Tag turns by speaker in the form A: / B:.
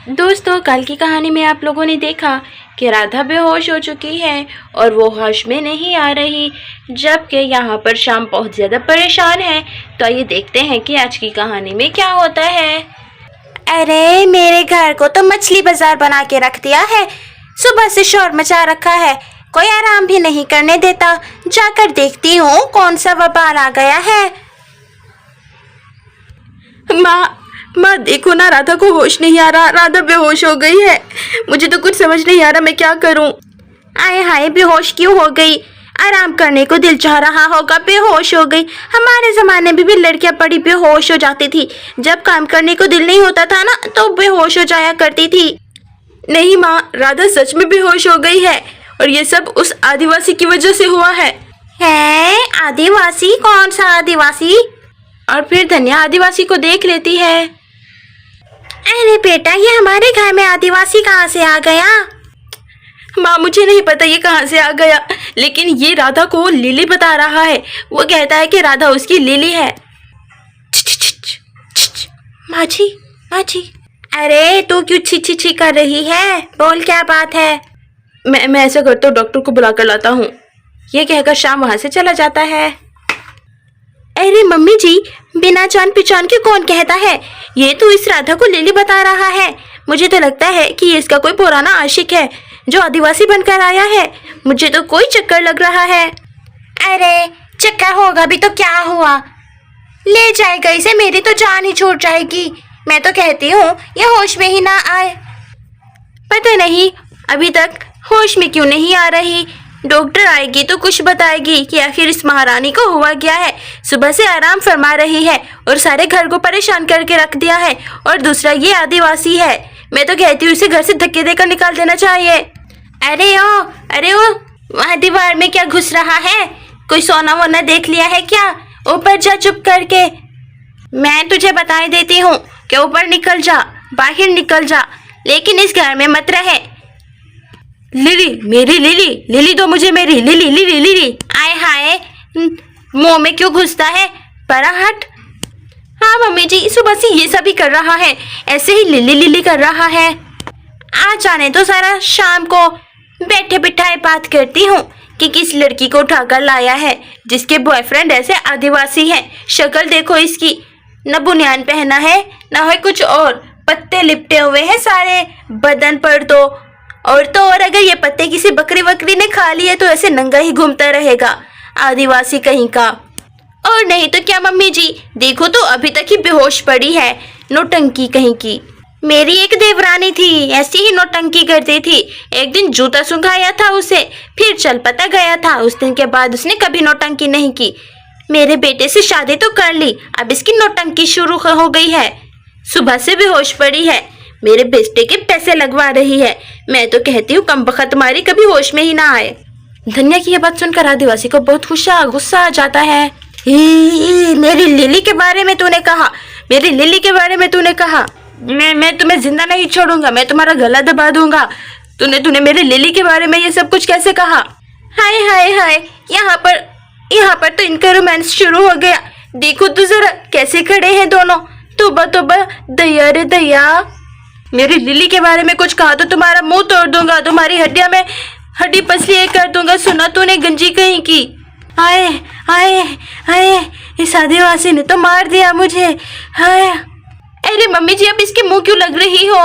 A: दोस्तों, कल की कहानी में आप लोगों ने देखा कि राधा बेहोश हो चुकी है और वो होश में नहीं आ रही, जबकि यहाँ पर श्याम बहुत ज़्यादा परेशान है। तो आइए देखते हैं कि आज की कहानी में क्या होता है।
B: अरे मेरे घर को तो मछली बाजार बना के रख दिया है। सुबह से शोर मचा रखा है, कोई आराम भी नहीं करने देता। जाकर देखती हूँ कौन सा वबाल आ गया है।
A: माँ देखो ना, राधा को होश नहीं आ रहा, राधा बेहोश हो गई है। मुझे तो कुछ समझ नहीं आ रहा मैं क्या करूं।
B: आए हाय, बेहोश क्यों हो गई? आराम करने को दिल चाह रहा होगा, बेहोश हो गई। हमारे जमाने में भी लड़कियां बड़ी बेहोश हो जाती थी। जब काम करने को दिल नहीं होता था ना, तो बेहोश हो जाया करती थी।
A: नहीं माँ, राधा सच में बेहोश हो गई है और ये सब उस आदिवासी की वजह से हुआ है।
B: आदिवासी? कौन सा आदिवासी?
A: और फिर धन्या आदिवासी को देख लेती है।
B: अरे बेटा, ये हमारे घर में आदिवासी कहाँ से आ गया?
A: माँ मुझे नहीं पता ये कहाँ से आ गया, लेकिन ये राधा को लिली बता रहा है। वो कहता है कि राधा उसकी लिली है।
B: माची, माची, अरे तू क्यों छी छी कर रही है? बोल, क्या बात है?
A: मैं ऐसा करता हूँ, डॉक्टर को बुला कर लाता हूँ। ये कहकर श्याम वहाँ से चला जाता है।
B: अरे मम्मी जी, बिना जान पहचान के कौन कहता है? ये तो इस राधा को लिली बता रहा है। मुझे तो लगता है कि ये इसका कोई पुराना आशिक है जो आदिवासी बनकर आया है। मुझे तो कोई चक्कर लग रहा है। अरे चक्कर होगा भी तो क्या हुआ? ले जाएगा इसे, मेरी तो जान ही छूट जाएगी। मैं तो कहती हूँ ये होश में ही ना आए।
A: पता नहीं अभी तक होश में क्यों नहीं आ रही। डॉक्टर आएगी तो कुछ बताएगी कि आखिर इस महारानी को हुआ क्या है। सुबह से आराम फरमा रही है और सारे घर को परेशान करके रख दिया है। और दूसरा ये आदिवासी है। मैं तो कहती हूँ इसे घर से धक्के देकर निकाल देना चाहिए।
B: अरे ओ, वहाँ दीवार में क्या घुस रहा है? कोई सोना वोना देख लिया है क्या? ऊपर जा चुप करके। मैं तुझे बता देती हूँ कि ऊपर निकल जा, बाहर निकल जा, लेकिन इस घर में मत रहे।
A: लिली, मेरी लिली, लिली दो मुझे मेरी लिली, लिली लिली।
B: आए हाय, मुंह में क्यों घुसता है? परा हट।
A: हाँ मम्मी जी, सुबह से ये सभी कर रहा है, ऐसे ही लिली लिली कर रहा है।
B: आ जाने तो सारा शाम को बैठे बिठाए बात करती हूँ कि किस लड़की को उठाकर लाया है जिसके बॉयफ्रेंड ऐसे आदिवासी है। शक्ल देखो इसकी, न बुनियान पहना है न है कुछ और, पत्ते लिपटे हुए हैं सारे बदन पर। तो और अगर ये पत्ते किसी बकरी वकरी ने खा लिए तो ऐसे नंगा ही घूमता रहेगा, आदिवासी कहीं का। और नहीं तो क्या मम्मी जी, देखो तो अभी तक ही बेहोश पड़ी है, नौटंकी कहीं की। मेरी एक देवरानी थी, ऐसी ही नौटंकी करती थी। एक दिन जूता सुंघाया था उसे, फिर चल पता गया था। उस दिन के बाद उसने कभी नौटंकी नहीं की। मेरे बेटे से शादी तो कर ली, अब इसकी नौटंकी शुरू हो गई है। सुबह से बेहोश पड़ी है, मेरे बेटे के पैसे लगवा रही है। मैं तो कहती हूँ कमबख्त तुम्हारी कभी होश में ही ना आए।
A: धन्या की यह बात सुनकर आदिवासी को बहुत गुस्सा आ जाता है।
B: मेरी लिली के बारे में तूने कहा, मेरी लिली के बारे में तूने कहा।
A: मैं तुम्हें जिंदा नहीं छोड़ूंगा, मैं तुम्हारा गला दबा दूंगा। तूने मेरे लिली के बारे में ये सब कुछ कैसे कहा?
B: हाय हाय हाय, यहाँ पर तो इनका रोमांस शुरू हो गया। देखो तो जरा कैसे खड़े हैं दोनों। तोबा तोबा, दया रे दया।
A: मेरी लिली के बारे में कुछ कहा तो तुम्हारा मुंह तोड़ दूंगा, तुम्हारी हड्डियां में हड्डी पसली कर दूंगा। सुना तूने गंजी कहीं की?
B: हाय हाय हाय, इस आदिवासी ने तो मार दिया मुझे। हाय, अरे मम्मी जी, अब इसके मुंह क्यों लग रही हो?